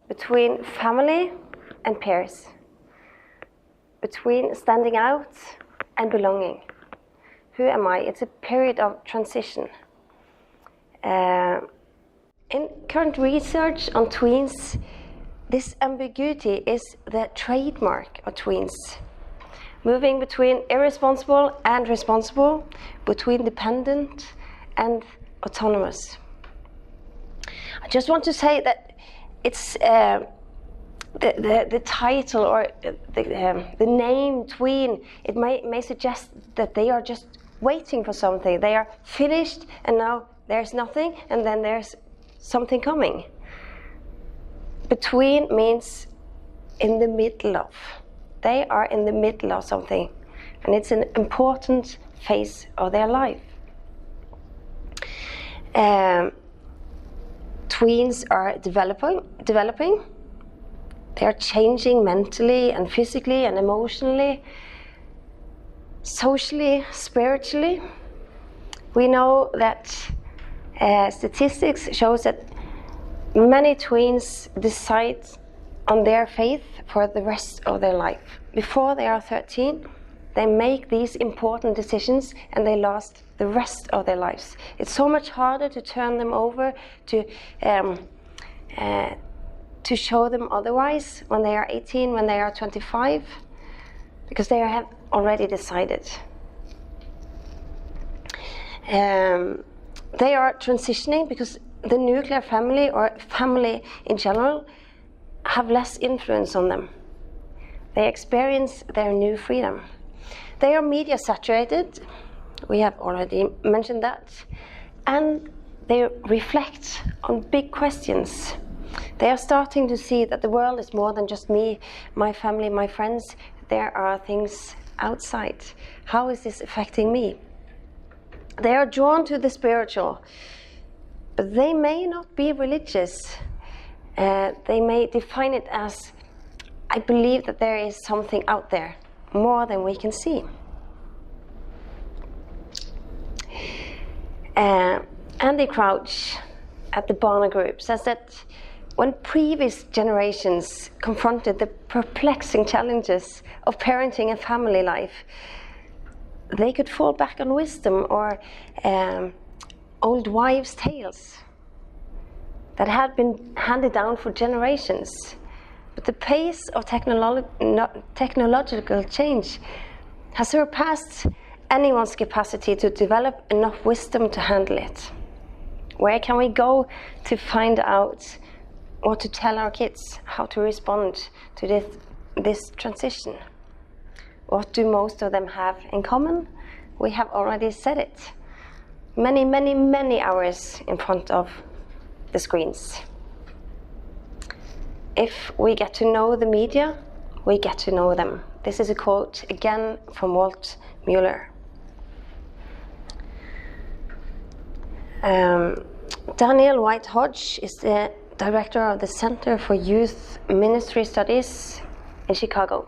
between family and peers, between standing out and belonging. Who am I? It's a period of transition. In current research on tweens, this ambiguity is the trademark of tweens. Moving between irresponsible and responsible, between dependent and autonomous. I just want to say that it's the title or the name tween, it may suggest that they are just waiting for something. They are finished and now there's nothing and then there's something coming. Between means in the middle of. They are in the middle of something, and it's an important phase of their life. Tweens are developing. They are changing mentally and physically and emotionally, socially, spiritually. We know that statistics shows that many tweens decide on their faith for the rest of their life. Before they are 13, they make these important decisions and they last the rest of their lives. It's so much harder to turn them over, to show them otherwise when they are 18, when they are 25, because they have already decided. They are transitioning because the nuclear family or family in general have less influence on them. They experience their new freedom. They are media saturated, we have already mentioned that, and they reflect on big questions. They are starting to see that the world is more than just me, my family, my friends. There are things outside. How is this affecting me? They are drawn to the spiritual, but they may not be religious. They may define it as, I believe that there is something out there, more than we can see. Andy Crouch at the Barna Group says that when previous generations confronted the perplexing challenges of parenting and family life, they could fall back on wisdom or old wives' tales that had been handed down for generations. But the pace of technological change has surpassed anyone's capacity to develop enough wisdom to handle it. Where can we go to find out what to tell our kids, how to respond to this transition? What do most of them have in common? We have already said it. Many, many, many hours in front of the screens. If we get to know the media, we get to know them. This is a quote again from Walt Mueller. Daniel White Hodge is the director of the Center for Youth Ministry Studies in Chicago.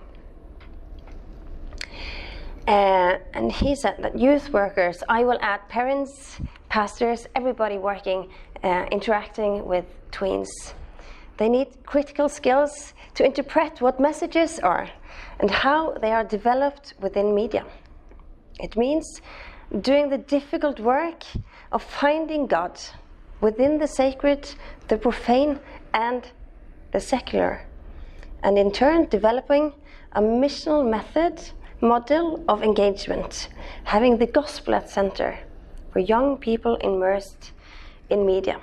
And he said that youth workers, I will add parents, pastors, everybody working, interacting with tweens. They need critical skills to interpret what messages are and how they are developed within media. It means doing the difficult work of finding God within the sacred, the profane, and the secular, and in turn developing a missional model of engagement, having the gospel at center for young people immersed in media.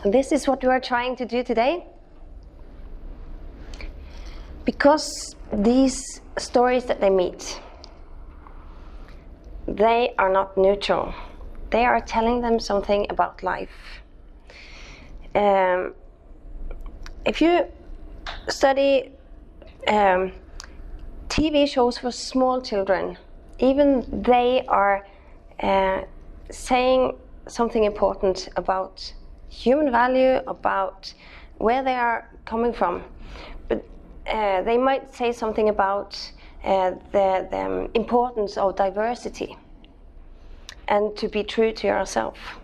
And this is what we are trying to do today, because these stories that they meet, they are not neutral. They are telling them something about life. If you study TV shows for small children, even they are saying something important about human value, about where they are coming from. But they might say something about the importance of diversity and to be true to yourself.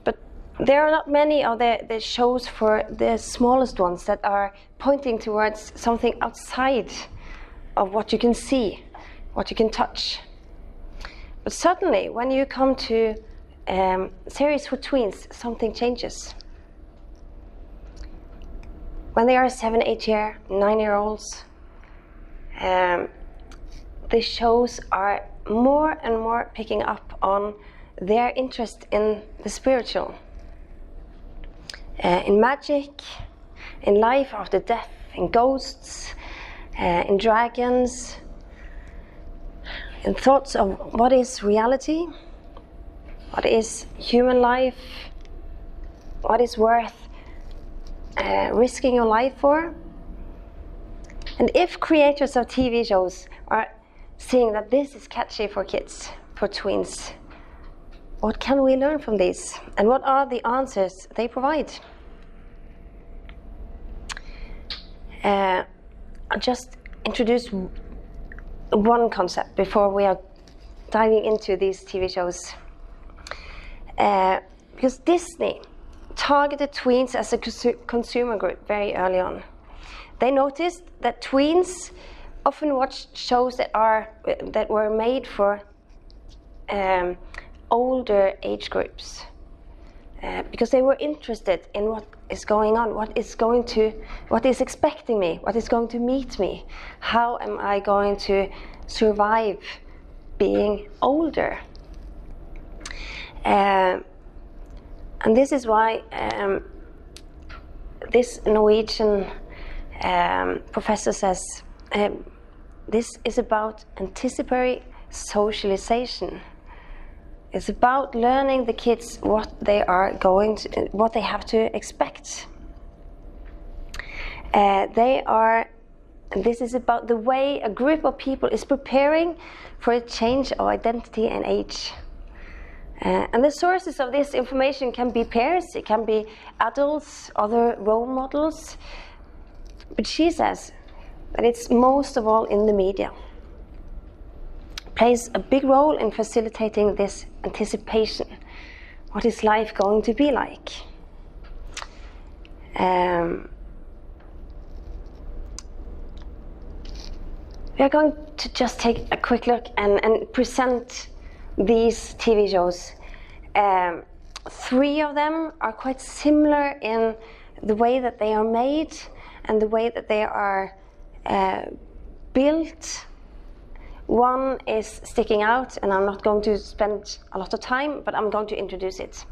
But there are not many of the shows for the smallest ones that are pointing towards something outside of what you can see, what you can touch. But certainly, when you come to series for tweens, something changes. When they are 7, 8, 9-year-olds, the shows are more and more picking up on their interest in the spiritual, in magic, in life after death, in ghosts, in dragons, in thoughts of what is reality, what is human life, what is worth risking your life for. And if creators of TV shows are seeing that this is catchy for kids, for tweens, what can we learn from this? And what are the answers they provide? I'll just introduce one concept before we are diving into these TV shows. Because Disney targeted tweens as a consumer group very early on. They noticed that tweens often watched shows that were made for older age groups, because they were interested in what is going on, what is expecting me, what is going to meet me, how am I going to survive being older. And this is why this Norwegian professor says this is about anticipatory socialization. It's about learning the kids what they have to expect. This is about the way a group of people is preparing for a change of identity and age. And the sources of this information can be peers, it can be adults, other role models. But she says that it's most of all in the media. It plays a big role in facilitating this anticipation. What is life going to be like? We are going to just take a quick look and present these TV shows. 3 of them are quite similar in the way that they are made and the way that they are built. One is sticking out, and I'm not going to spend a lot of time, but I'm going to introduce it.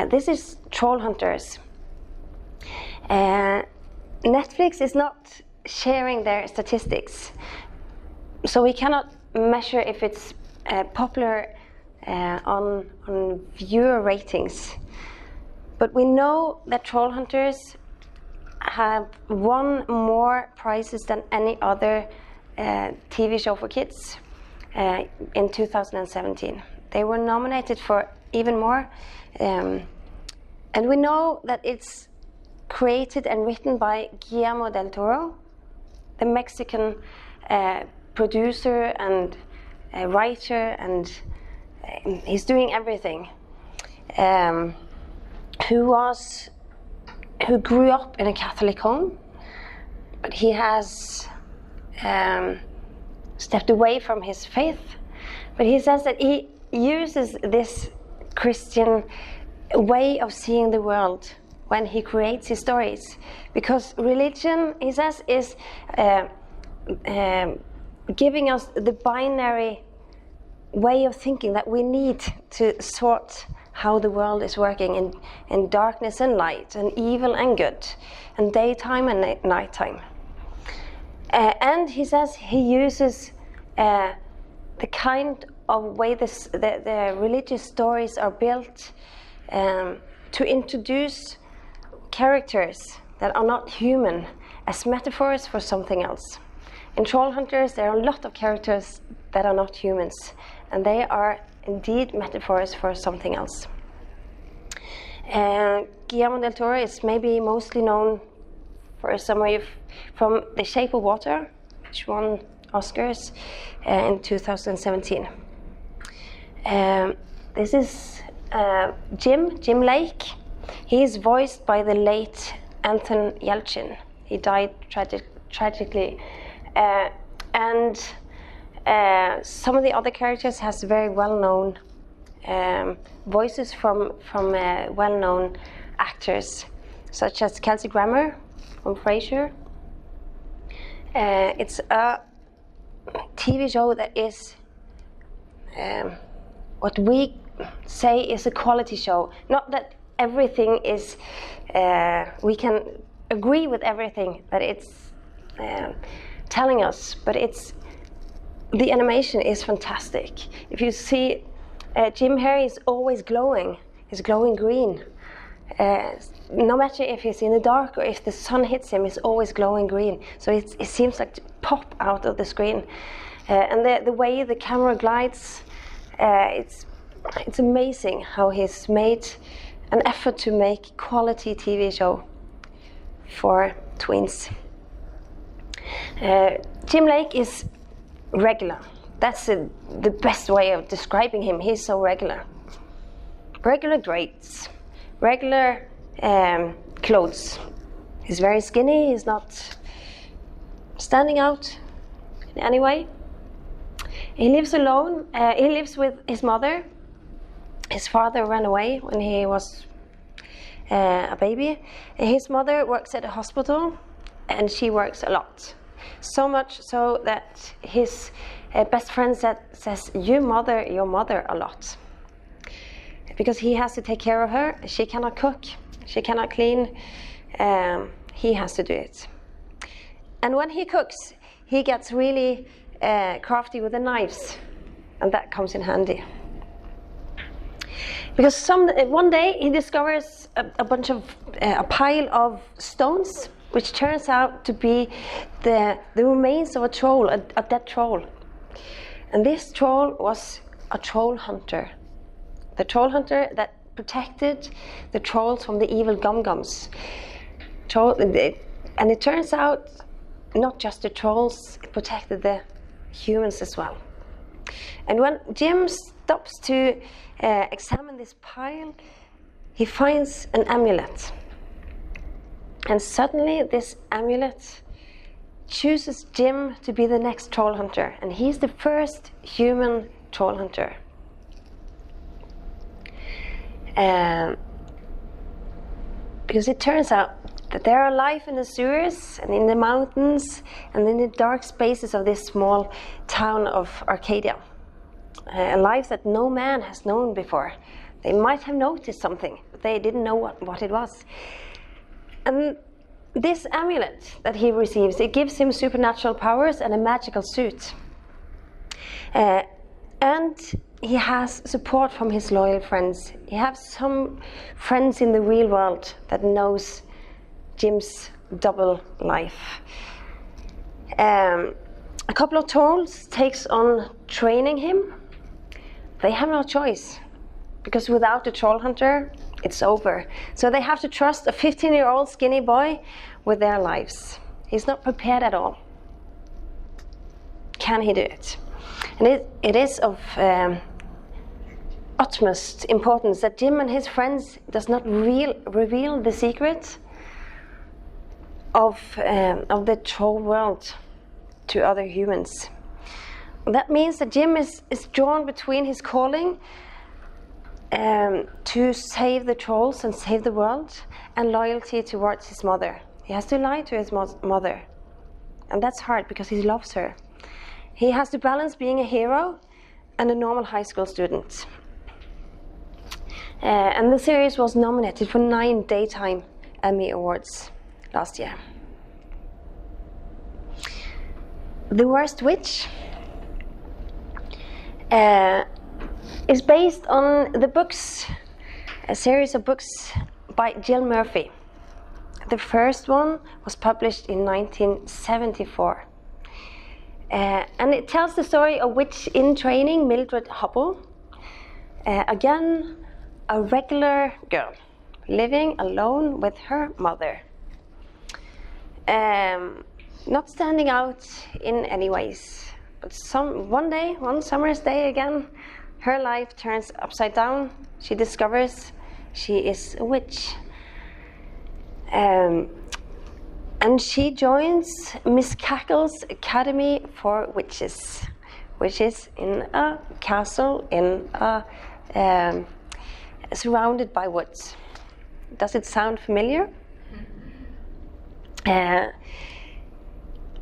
This is Trollhunters. Netflix is not sharing their statistics, so we cannot measure if it's popular on viewer ratings. But we know that Trollhunters have won more prizes than any other TV show for kids in 2017. They were nominated for even more. And we know that it's created and written by Guillermo del Toro, the Mexican producer and writer, and he's doing everything. Who grew up in a Catholic home, but he has stepped away from his faith. But he says that he uses this Christian way of seeing the world when he creates his stories, because religion, he says, is giving us the binary way of thinking that we need to sort how the world is working in darkness and light, and evil and good, and daytime and nighttime. And he says he uses the kind of way the religious stories are built to introduce characters that are not human as metaphors for something else. In Trollhunters, there are a lot of characters that are not humans, and they are indeed metaphors for something else. Guillermo del Toro is maybe mostly known for some of you from The Shape of Water, which won Oscars in 2017. This is Jim Lake, he is voiced by the late Anton Yelchin. He died tragically. And some of the other characters has very well-known voices from well-known actors, such as Kelsey Grammer from Frasier. It's a TV show that is what we say is a quality show. Not that everything is, we can agree with everything that it's telling us, but the animation is fantastic. If you see Jim here, is always glowing. He's glowing green. No matter if he's in the dark or if the sun hits him, he's always glowing green. So it seems like to pop out of the screen. And the way the camera glides, it's amazing how he's made an effort to make quality TV show for tweens. Jim Lake is regular. That's the best way of describing him. He's so regular. Regular grades, regular clothes. He's very skinny. He's not standing out in any way. He lives alone. He lives with his mother. His father ran away when he was a baby. His mother works at a hospital, and she works a lot. So much so that his best friend says, "You mother your mother a lot." Because he has to take care of her. She cannot cook. She cannot clean. He has to do it. And when he cooks, he gets really crafty with the knives. And that comes in handy. Because one day he discovers a pile of stones, which turns out to be the remains of a troll, a dead troll. And this troll was a troll hunter. The troll hunter that protected the trolls from the evil gum-gums. And it turns out not just the trolls, it protected the humans as well. And when Jim stops to examine this pile, he finds an amulet. And suddenly this amulet chooses Jim to be the next troll hunter. And he's the first human troll hunter. Because it turns out that there are life in the sewers and in the mountains and in the dark spaces of this small town of Arcadia. A life that no man has known before. They might have noticed something, but they didn't know what it was. And this amulet that he receives, it gives him supernatural powers and a magical suit. And he has support from his loyal friends. He has some friends in the real world that knows Jim's double life. A couple of trolls takes on training him. They have no choice, because without the troll hunter, it's over. So they have to trust a 15-year-old skinny boy with their lives. He's not prepared at all. Can he do it? And it is of utmost importance that Jim and his friends does not reveal the secret of the troll world to other humans. That means that Jim is drawn between his calling to save the trolls and save the world, and loyalty towards his mother. He has to lie to his mother, and that's hard because he loves her. He has to balance being a hero and a normal high school student. And the series was nominated for 9 Daytime Emmy Awards last year. The Worst Witch is based on the books, a series of books by Jill Murphy. The first one was published in 1974. And it tells the story of witch in training, Mildred Hubble. Again, a regular girl living alone with her mother. Not standing out in any ways. But one summer's day again, her life turns upside down. She discovers she is a witch. And she joins Miss Cackle's Academy for Witches, which is in a castle in a, surrounded by woods. Does it sound familiar?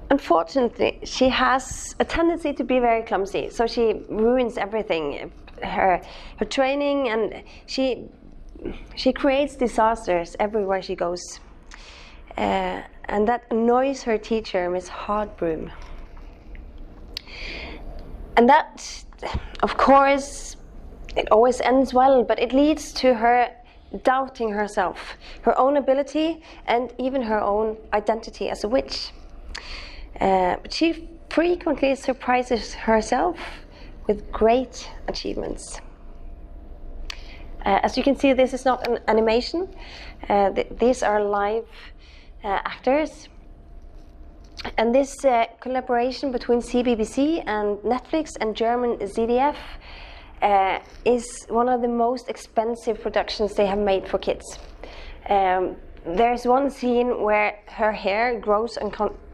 Unfortunately, she has a tendency to be very clumsy, so she ruins everything, her training, and she creates disasters everywhere she goes. And that annoys her teacher, Miss Hardbroom. And that, of course, it always ends well, but it leads to her doubting herself, her own ability, and even her own identity as a witch. But she frequently surprises herself with great achievements. As you can see, this is not an animation. These are live actors. And this collaboration between CBBC and Netflix and German ZDF is one of the most expensive productions they have made for kids. There's one scene where her hair grows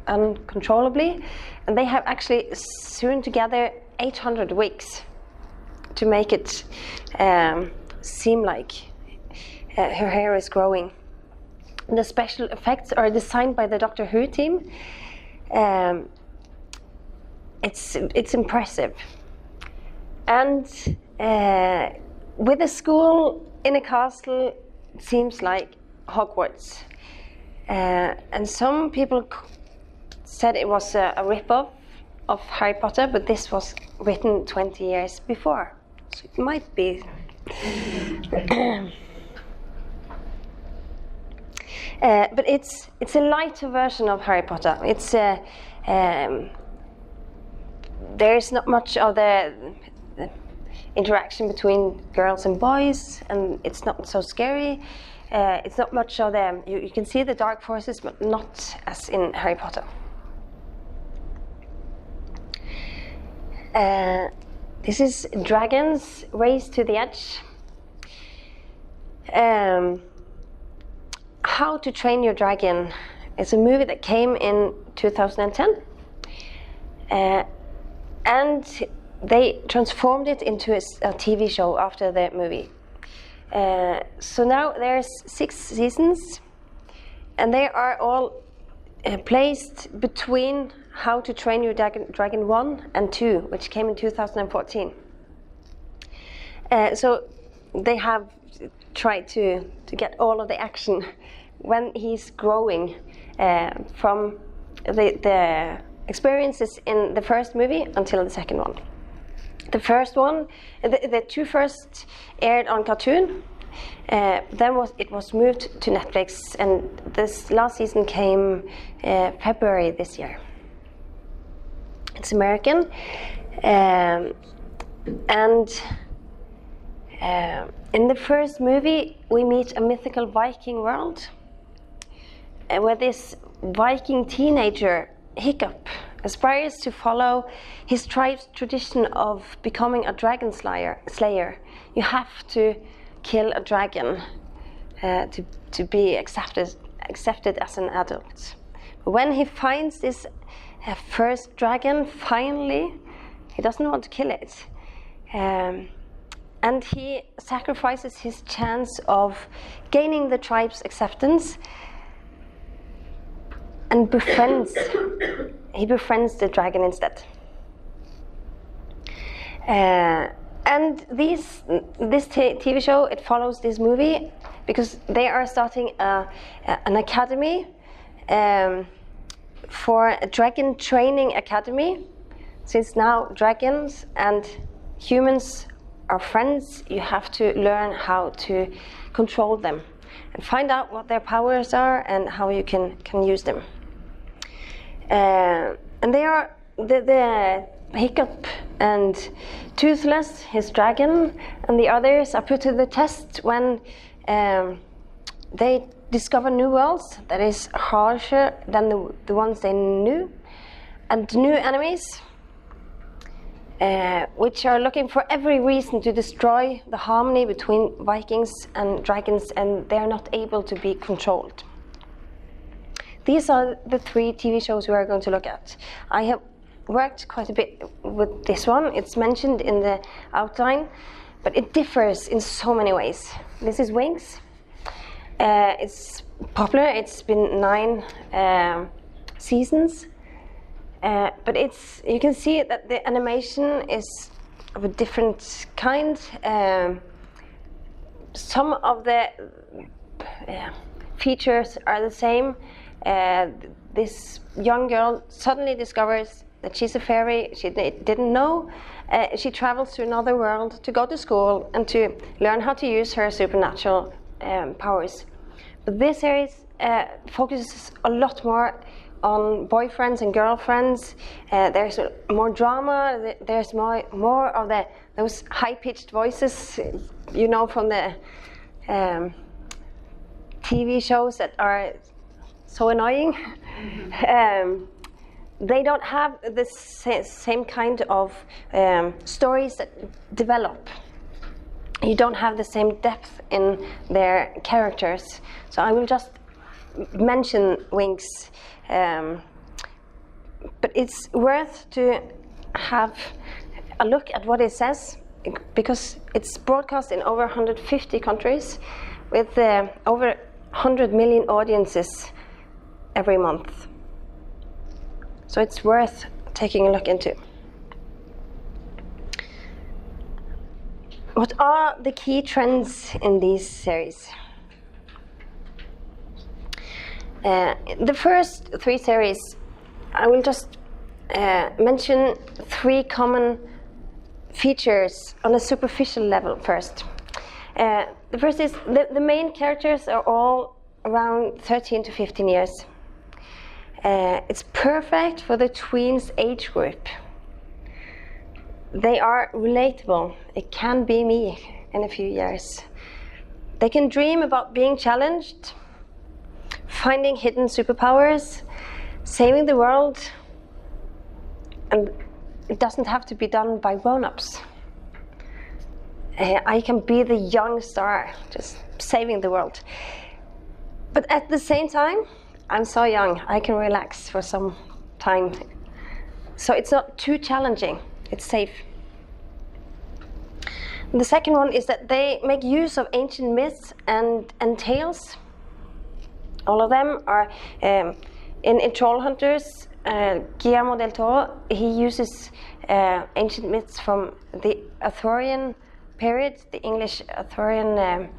uncontrollably, and they have actually sewn together 800 wigs to make it seem like her hair is growing. And the special effects are designed by the Doctor Who team. It's impressive. And with a school in a castle, it seems like Hogwarts. And some people said it was a rip-off of Harry Potter, but this was written 20 years before, so it might be. But it's a lighter version of Harry Potter. It's there's not much of the interaction between girls and boys, and it's not so scary. It's not much of the you can see the dark forces, but not as in Harry Potter. This is Dragons Race to the Edge. How to Train Your Dragon is a movie that came in 2010. And they transformed it into a TV show after the movie. So now there's 6 seasons, and they are all placed between How to Train Your Dragon 1 and 2, which came in 2014. So they have tried to get all of the action when he's growing from the experiences in the first movie until the second one. The first one, the 2 first aired on Cartoon. Then it was moved to Netflix, and this last season came February this year. It's American, and in the first movie we meet a mythical Viking world where this Viking teenager Hiccup aspires to follow his tribe's tradition of becoming a dragon slayer. You have to kill a dragon to be accepted as an adult. But when he finds this first dragon, finally, he doesn't want to kill it. And he sacrifices his chance of gaining the tribe's acceptance and befriends the dragon instead. And this TV show, it follows this movie because they are starting an academy for a dragon training academy. Since now dragons and humans are friends, you have to learn how to control them and find out what their powers are and how you can use them. And they are the Hiccup and Toothless, his dragon, and the others are put to the test when they discover new worlds that is harsher than the ones they knew, and new enemies. which are looking for every reason to destroy the harmony between Vikings and dragons, and they're not able to be controlled. These are the 3 TV shows we are going to look at. I have worked quite a bit with this one. It's mentioned in the outline, but it differs in so many ways. This is Winx. It's popular. It's been 9 seasons. But you can see that the animation is of a different kind. Some of the features are the same. This young girl suddenly discovers that she's a fairy. She didn't know. She travels to another world to go to school and to learn how to use her supernatural powers. But this series focuses a lot more on boyfriends and girlfriends. There's more drama. There's more of those high-pitched voices, you know, from the TV shows that are so annoying. They don't have the same kind of stories that develop. You don't have the same depth in their characters. So I will just mention Winx. But it's worth to have a look at what it says, because it's broadcast in over 150 countries with over 100 million audiences every month. So it's worth taking a look into. What are the key trends in these series? The first 3 series, I will just mention 3 common features on a superficial level first. The first is the main characters are all around 13 to 15 years. It's perfect for the tweens age group. They are relatable. It can be me in a few years. They can dream about being challenged, finding hidden superpowers, saving the world, and it doesn't have to be done by grown-ups. I can be the young star, just saving the world. But at the same time, I'm so young, I can relax for some time. So it's not too challenging, it's safe. The second one is that they make use of ancient myths and tales. All of them are in Trollhunters. Guillermo del Toro, he uses ancient myths from the Arthurian period, the English Arthurian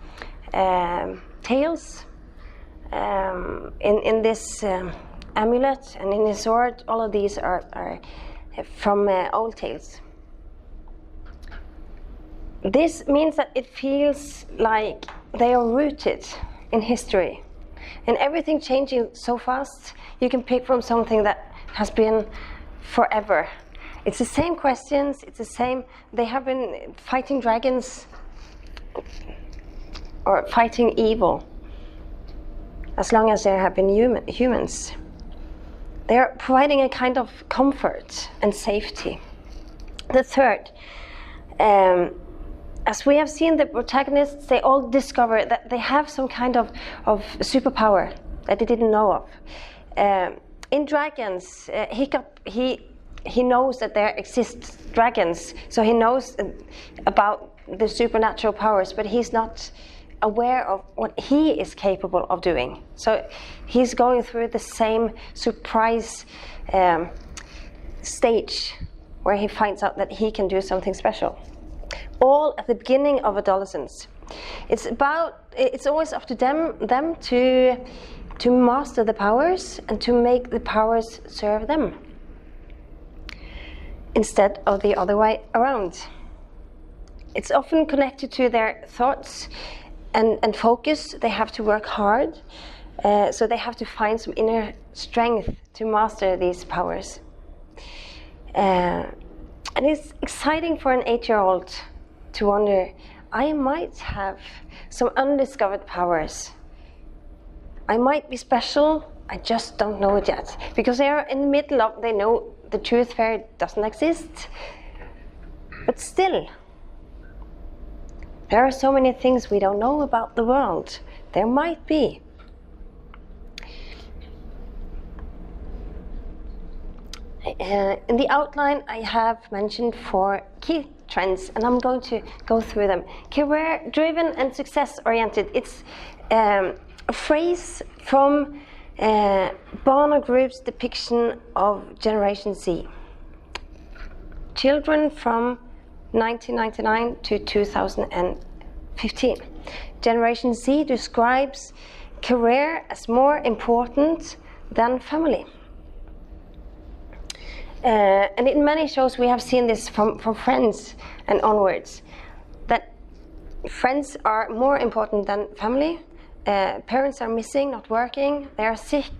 tales. In this amulet and in his sword, all of these are from old tales. This means that it feels like they are rooted in history. And everything changing so fast, you can pick from something that has been forever. It's the same questions, it's the same, they have been fighting dragons or fighting evil as long as there have been humans. They are providing a kind of comfort and safety. The third, as we have seen, the protagonists, they all discover that they have some kind of superpower that they didn't know of. In Dragons, Hiccup, he knows that there exist dragons, so he knows about the supernatural powers, but he's not aware of what he is capable of doing. So he's going through the same surprise stage where he finds out that he can do something special. All at the beginning of adolescence. It's always up to them to master the powers and to make the powers serve them, instead of the other way around. It's often connected to their thoughts and focus. They have to work hard, so they have to find some inner strength to master these powers. And it's exciting for an 8-year-old to wonder, I might have some undiscovered powers. I might be special, I just don't know it yet. Because they are in the middle of, they know the truth fairy doesn't exist. But still, there are so many things we don't know about the world. There might be. In the outline, I have mentioned 4 key trends, and I'm going to go through them. Career-driven and success-oriented. It's a phrase from Barna Group's depiction of Generation Z. Children from 1999 to 2015. Generation Z describes career as more important than family. And in many shows we have seen this from Friends and onwards, that friends are more important than family. Parents are missing, not working, they are sick,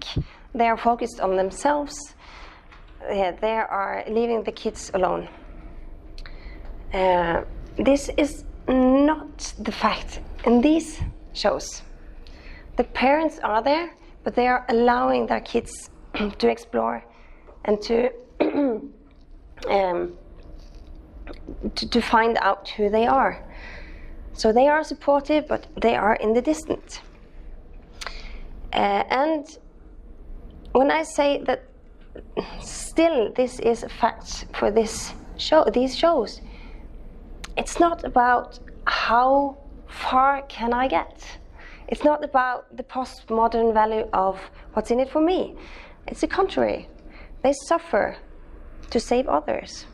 they are focused on themselves, they are leaving the kids alone. This is not the fact in these shows. The parents are there, but they are allowing their kids to explore and to find out who they are. So they are supportive, but they are in the distance. And when I say that still this is a fact for these shows, it's not about how far can I get. It's not about the postmodern value of what's in it for me. It's the contrary. They suffer to save others,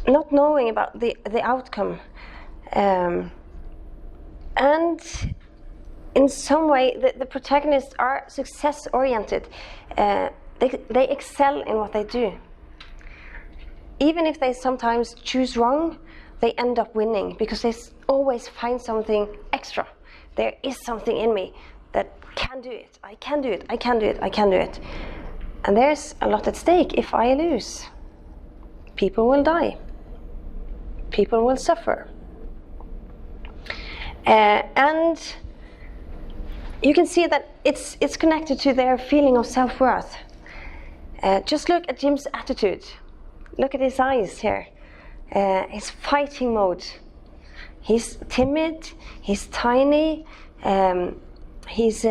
not knowing about the outcome. And in some way, the protagonists are success-oriented. They excel in what they do. Even if they sometimes choose wrong, they end up winning because they always find something extra. There is something in me that can do it. I can do it. I can do it. I can do it. And there's a lot at stake. If I lose, people will die. People will suffer. And you can see that it's connected to their feeling of self-worth. Just look at Jim's attitude. Look at his eyes here. His fighting mode. He's timid. He's tiny. He's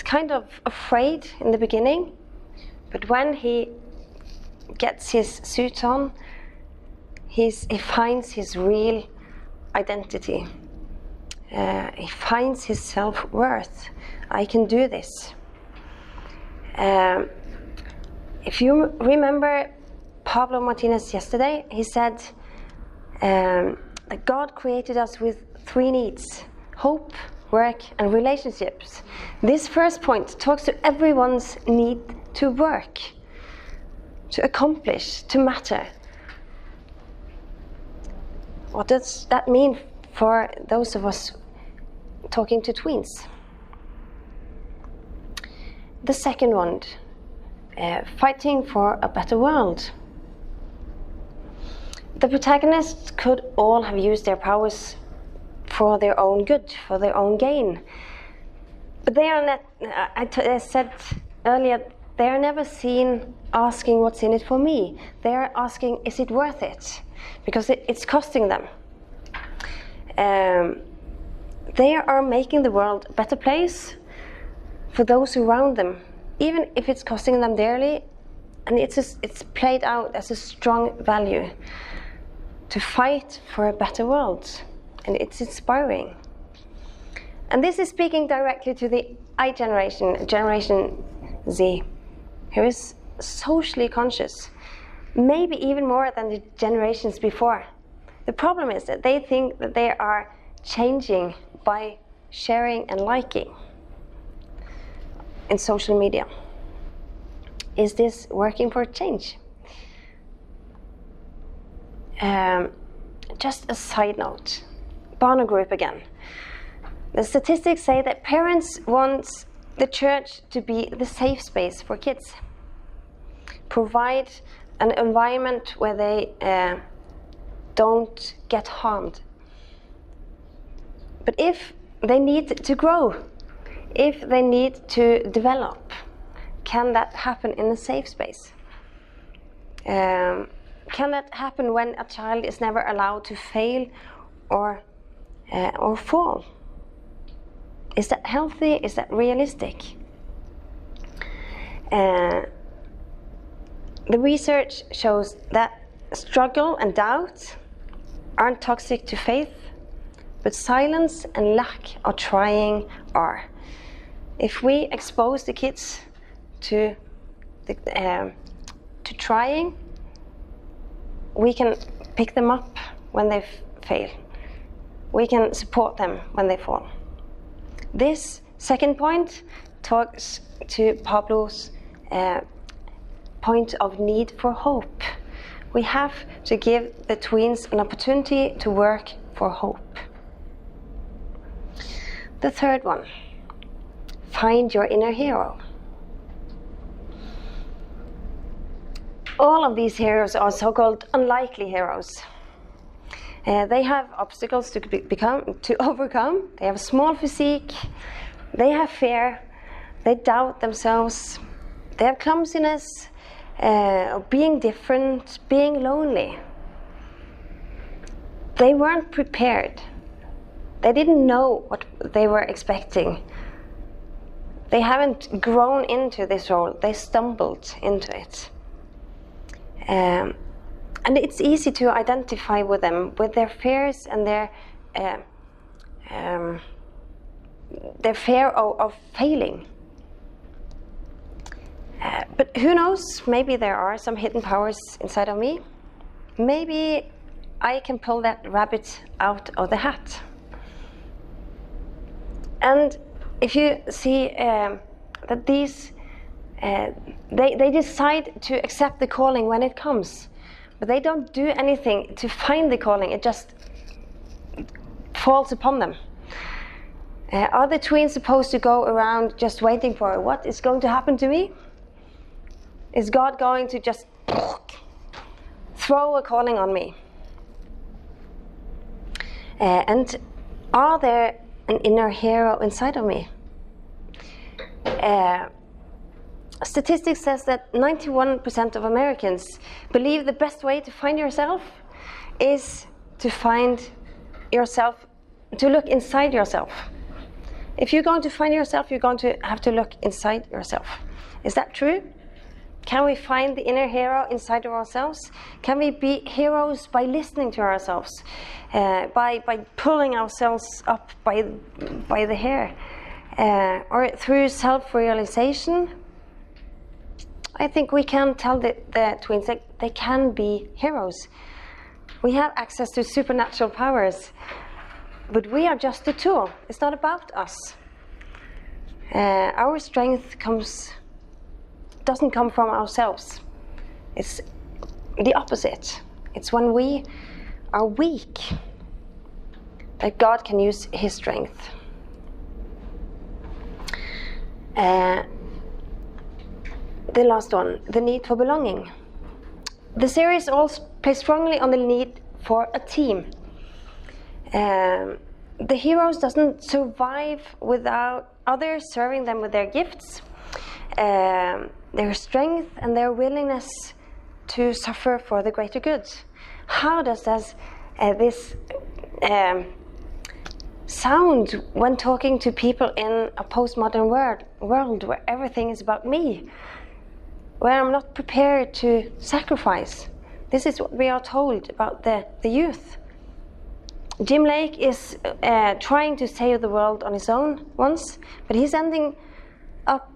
kind of afraid in the beginning, but when he gets his suit on, he finds his real identity. He finds his self-worth. I can do this. If you remember Pablo Martinez yesterday, he said that God created us with 3 needs: hope, work, and relationships. This first point talks to everyone's need to work, to accomplish, to matter. What does that mean for those of us talking to tweens? The second one, fighting for a better world. The protagonists could all have used their powers for their own good, for their own gain. But they are not, I said earlier, they are never seen asking what's in it for me. They are asking, is it worth it? Because it's costing them. They are making the world a better place for those around them, even if it's costing them dearly, and it's played out as a strong value to fight for a better world. And it's inspiring. And this is speaking directly to the I generation, Generation Z, who is socially conscious, maybe even more than the generations before. The problem is that they think that they are changing by sharing and liking in social media. Is this working for change? Just a side note. Barna Group again. The statistics say that parents want the church to be the safe space for kids. Provide an environment where they don't get harmed. But if they need to grow, if they need to develop, can that happen in a safe space? can that happen when a child is never allowed to fail or fall? Is that healthy? Is that realistic? The research shows that struggle and doubt aren't toxic to faith, but silence and lack of trying are. If we expose the kids to trying, we can pick them up when they fail. We can support them when they fall. This second point talks to Pablo's point of need for hope. We have to give the tweens an opportunity to work for hope. The third one, find your inner hero. All of these heroes are so-called unlikely heroes. They have obstacles to overcome. They have a small physique. They have fear. They doubt themselves. They have clumsiness, being different, being lonely. They weren't prepared. They didn't know what they were expecting. They haven't grown into this role. They stumbled into it. And it's easy to identify with them, with their fears and their fear of failing. But who knows, maybe there are some hidden powers inside of me. Maybe I can pull that rabbit out of the hat. And if you see that these, they decide to accept the calling when it comes, but they don't do anything to find the calling, it just falls upon them. Are the tweens supposed to go around just waiting for what is going to happen to me? Is God going to just throw a calling on me? And are there an inner hero inside of me? Statistics says that 91% of Americans believe the best way to find yourself is to find yourself, to look inside yourself. If you're going to find yourself, you're going to have to look inside yourself. Is that true? Can we find the inner hero inside of ourselves? Can we be heroes by listening to ourselves, by pulling ourselves up by the hair, or through self-realization? I think we can tell the tweens that they can be heroes. We have access to supernatural powers, but we are just a tool. It's not about us. Our strength doesn't come from ourselves. It's the opposite. It's when we are weak that God can use His strength. The last one, the need for belonging. The series also plays strongly on the need for a team. The heroes doesn't survive without others serving them with their gifts, their strength and their willingness to suffer for the greater good. How does this sound when talking to people in a postmodern world where everything is about me, where I'm not prepared to sacrifice? This is what we are told about the youth. Jim Lake is trying to save the world on his own once, but he's ending up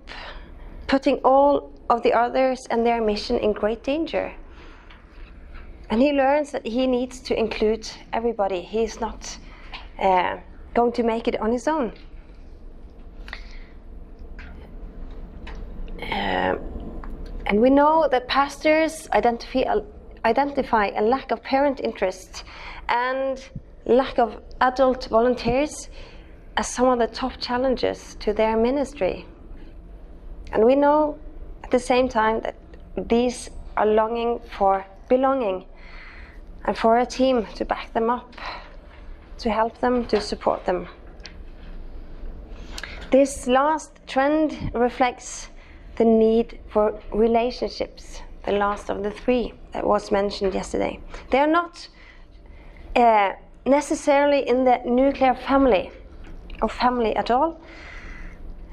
putting all of the others and their mission in great danger. And he learns that he needs to include everybody. He's not going to make it on his own. And we know that pastors identify a lack of parent interest and lack of adult volunteers as some of the top challenges to their ministry. And we know at the same time that these are longing for belonging and for a team to back them up, to help them, to support them. This last trend reflects the need for relationships the last of the three that was mentioned yesterday. They are not necessarily in the nuclear family, or family at all.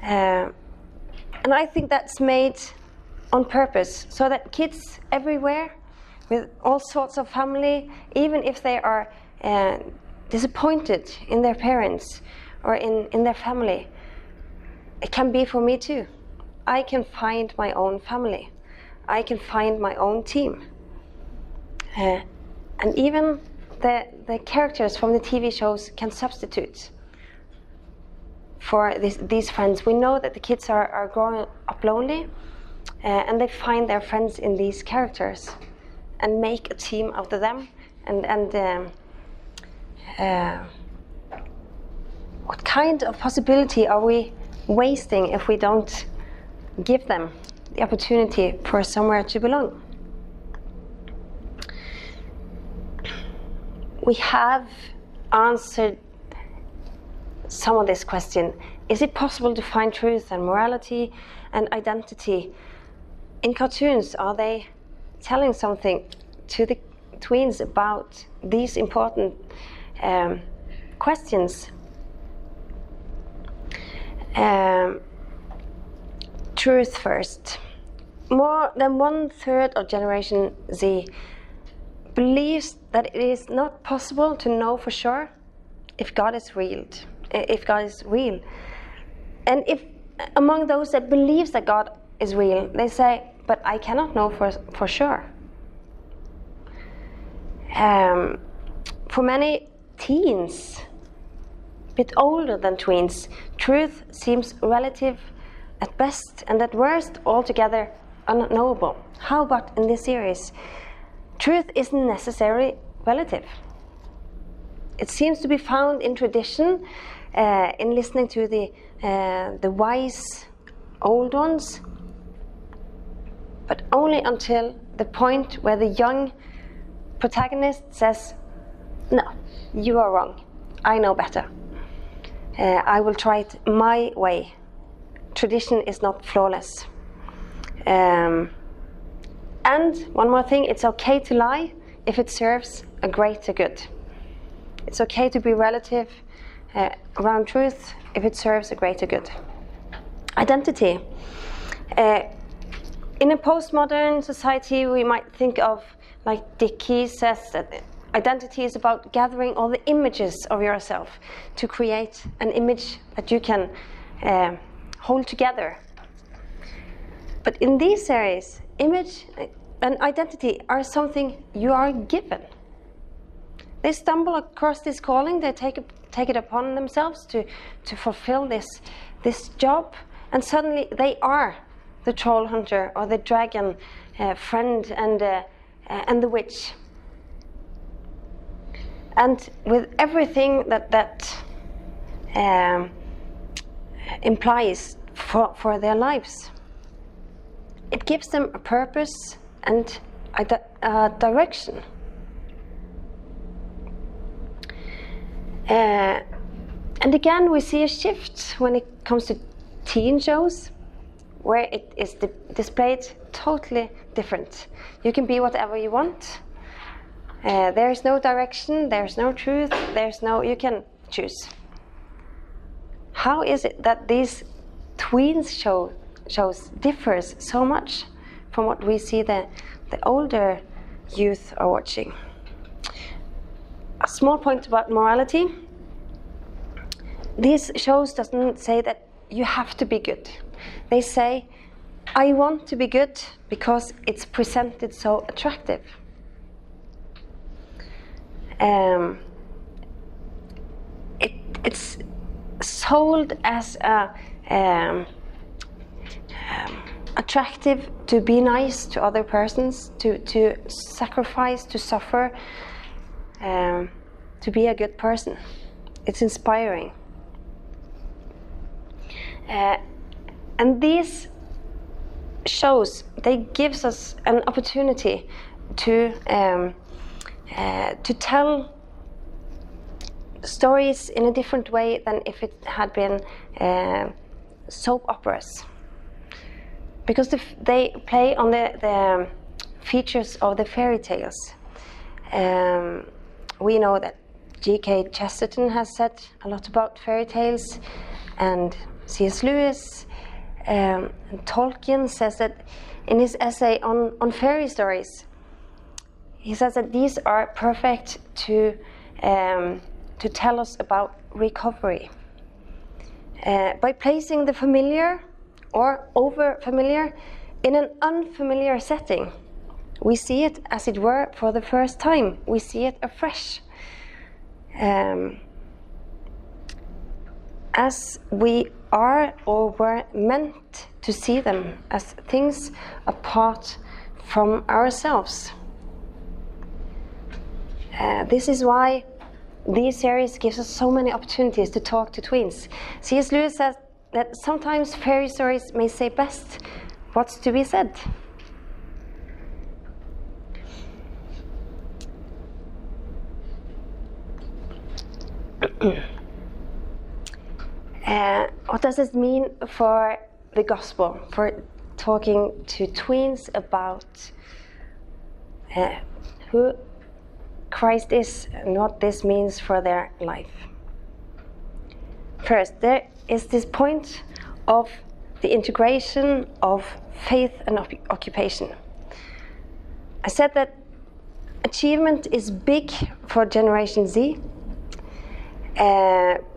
And I think that's made on purpose, so that kids everywhere with all sorts of family, even if they are disappointed in their parents or in their family, it can be for me too. I can find my own family. I can find my own team. And even the characters from the TV shows can substitute for these friends. We know that the kids are growing up lonely, and they find their friends in these characters and make a team out of them. What kind of possibility are we wasting if we don't give them the opportunity for somewhere to belong? We have answered some of this question. Is it possible to find truth and morality and identity in cartoons? Are they telling something to the tweens about these important questions? Truth first. More than 1/3 of Generation Z believes that it is not possible to know for sure if God is real. And if among those that believes that God is real, they say, but I cannot know for sure. For many teens, a bit older than tweens, truth seems relative at best, and at worst altogether unknowable. How about in this series? Truth isn't necessarily relative. It seems to be found in tradition, in listening to the wise old ones, but only until the point where the young protagonist says, no, you are wrong, I know better. I will try it my way. Tradition is not flawless. And one more thing, it's okay to lie if it serves a greater good. It's okay to be relative around truth if it serves a greater good. Identity. In a postmodern society, we might think of, like Dickey says, that identity is about gathering all the images of yourself to create an image that you can hold together. But in these series, image and identity are something you are given. They stumble across this calling, they take it upon themselves to fulfill this job, and suddenly they are the troll hunter or the dragon friend and the witch. And with everything that implies for their lives, it gives them a purpose and a direction. And again, we see a shift when it comes to teen shows, where it is displayed totally different. You can be whatever you want. There is no direction, there's no truth, you can choose. How is it that these tweens shows differs so much from what we see the older youth are watching? A small point about morality. These shows doesn't say that you have to be good. They say, I want to be good because it's presented so attractive. It's sold as attractive to be nice to other persons, to sacrifice, to suffer, to be a good person. It's inspiring. And these shows, they gives us an opportunity to tell stories in a different way than if it had been soap operas, because they play on the features of the fairy tales. We know that G.K. Chesterton has said a lot about fairy tales, and C.S. Lewis, and Tolkien says that in his essay on fairy stories, he says that these are perfect to tell us about recovery. By placing the familiar or over-familiar in an unfamiliar setting, we see it, as it were, for the first time. We see it afresh. As we are or were meant to see them as things apart from ourselves. This is why these series gives us so many opportunities to talk to tweens. C.S. Lewis says that sometimes fairy stories may say best what's to be said. What does this mean for the gospel, for talking to tweens about who Christ is and what this means for their life? First, there is this point of the integration of faith and occupation. I said that achievement is big for Generation Z,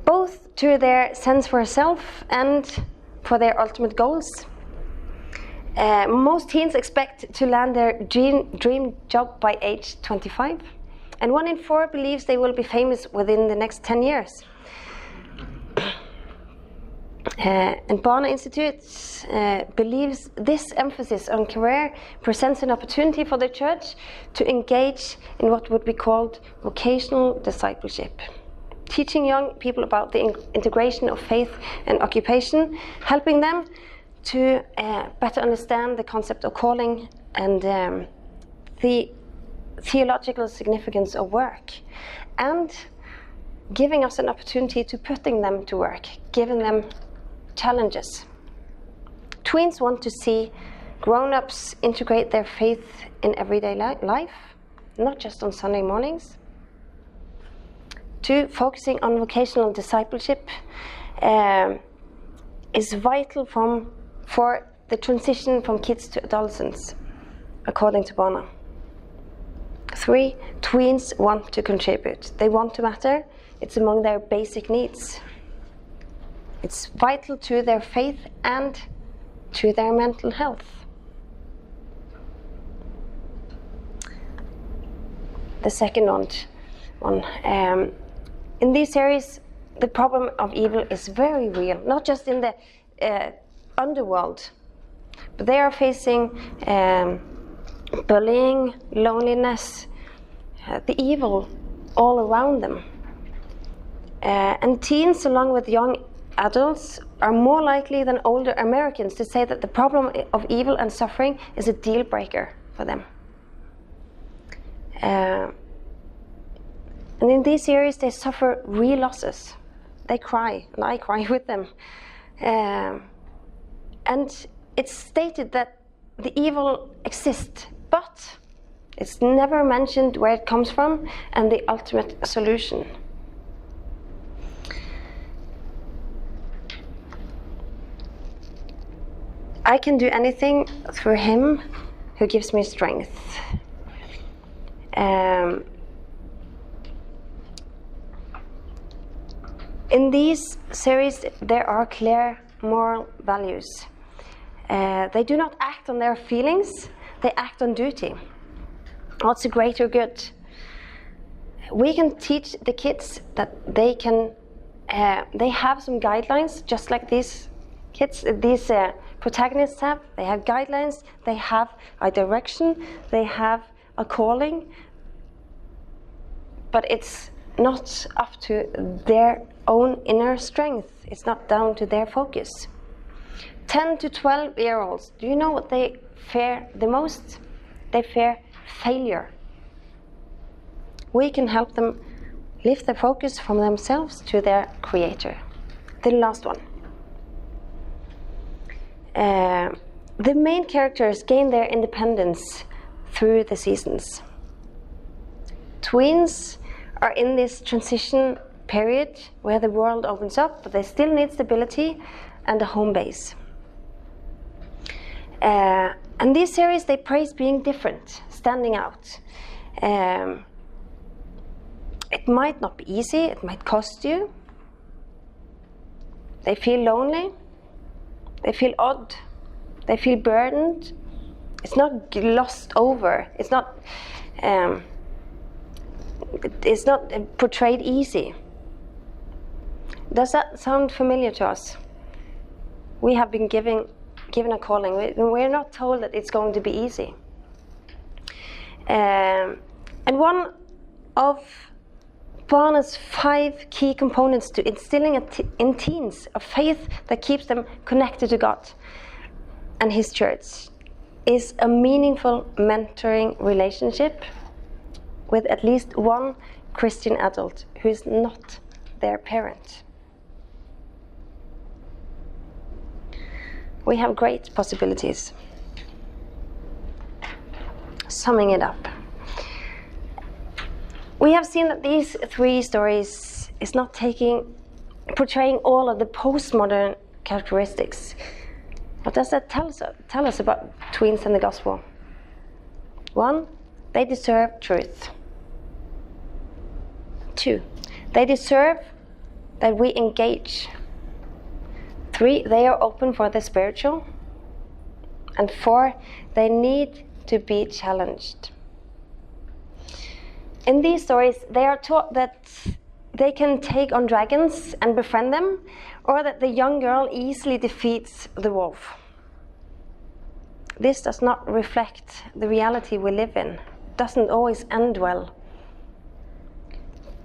both to their sense for self and for their ultimate goals. Most teens expect to land their dream job by age 25, and 1 in 4 believes they will be famous within the next 10 years. And Barna Institute believes this emphasis on career presents an opportunity for the church to engage in what would be called vocational discipleship, teaching young people about the integration of faith and occupation, helping them to better understand the concept of calling and the theological significance of work, and giving us an opportunity to putting them to work, giving them challenges. Tweens want to see grown-ups integrate their faith in everyday life, not just on Sunday mornings. 2, focusing on vocational discipleship is vital for the transition from kids to adolescents, according to Barna. 3, tweens want to contribute. They want to matter. It's among their basic needs. It's vital to their faith and to their mental health. The second one. In these series, the problem of evil is very real, not just in the underworld, but they are facing bullying, loneliness, the evil all around them. And teens, along with young adults, are more likely than older Americans to say that the problem of evil and suffering is a deal breaker for them. And in these series, they suffer real losses. They cry, and I cry with them. And it's stated that the evil exists, but it's never mentioned where it comes from and the ultimate solution. I can do anything through Him who gives me strength. In these series, there are clear moral values. They do not act on their feelings, they act on duty. What's a greater good? We can teach the kids that they have some guidelines, just like these kids, these protagonists have. They have guidelines, they have a direction, they have a calling, but it's not up to their own inner strength. It's not down to their focus. 10 to 12-year-olds, do you know what they fear the most? They fear failure. We can help them lift their focus from themselves to their creator. The last one. The main characters gain their independence through the seasons. Tweens are in this transition period where the world opens up, but they still need stability and a home base. And these series, they praise being different, standing out. It might not be easy, it might cost you. They feel lonely, they feel odd, they feel burdened. It's not glossed over, it's not portrayed easy. Does that sound familiar to us? We have been given a calling. We're not told that it's going to be easy. And one of Barna's 5 key components to instilling in teens a faith that keeps them connected to God and His church is a meaningful mentoring relationship with at least one Christian adult who is not their parent. We have great possibilities. Summing it up, we have seen that these 3 stories is not portraying all of the postmodern characteristics. What does that tell us about Tweens and the gospel? 1, they deserve truth. 2, they deserve that we engage. 3, they are open for the spiritual. And 4, they need to be challenged. In these stories, they are taught that they can take on dragons and befriend them, or that the young girl easily defeats the wolf. This does not reflect the reality we live in. It doesn't always end well.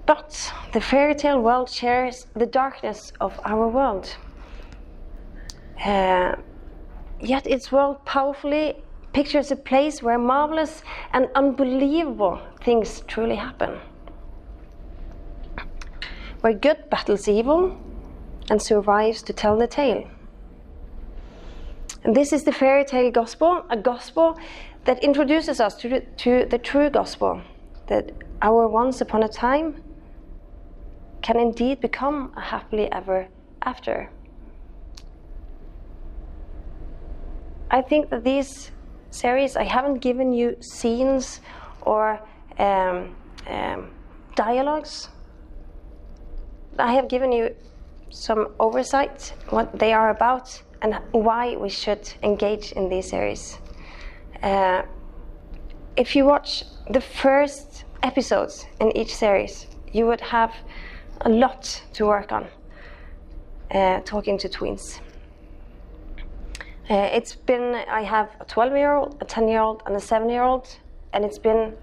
But the fairy tale world shares the darkness of our world. Yet its world powerfully pictures a place where marvelous and unbelievable things truly happen. Where good battles evil and survives to tell the tale. And this is the fairy tale gospel, a gospel that introduces us to the true gospel, that our once upon a time can indeed become a happily ever after. I think that these series, I haven't given you scenes or dialogues. I have given you some oversight, what they are about, and why we should engage in these series. If you watch the first episodes in each series, you would have a lot to work on talking to tweens. I have a 12-year-old, a 10-year-old, and a 7-year-old, and it's been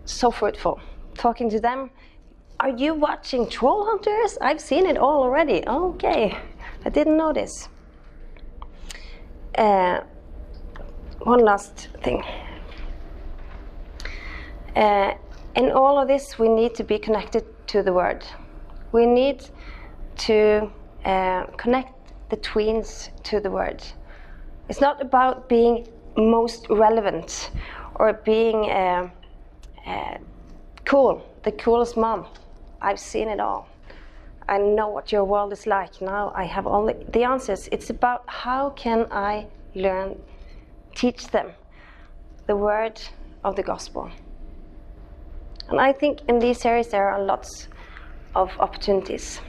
so fruitful talking to them. Are you watching Trollhunters? I've seen it all already. Okay, I didn't know this. One last thing. In all of this, we need to be connected to the Word. We need to connect the tweens to the Word. It's not about being most relevant or being cool, the coolest mom. I've seen it all. I know what your world is like. Now I have all the answers. It's about how can I teach them the word of the gospel. And I think in these series there are lots of opportunities.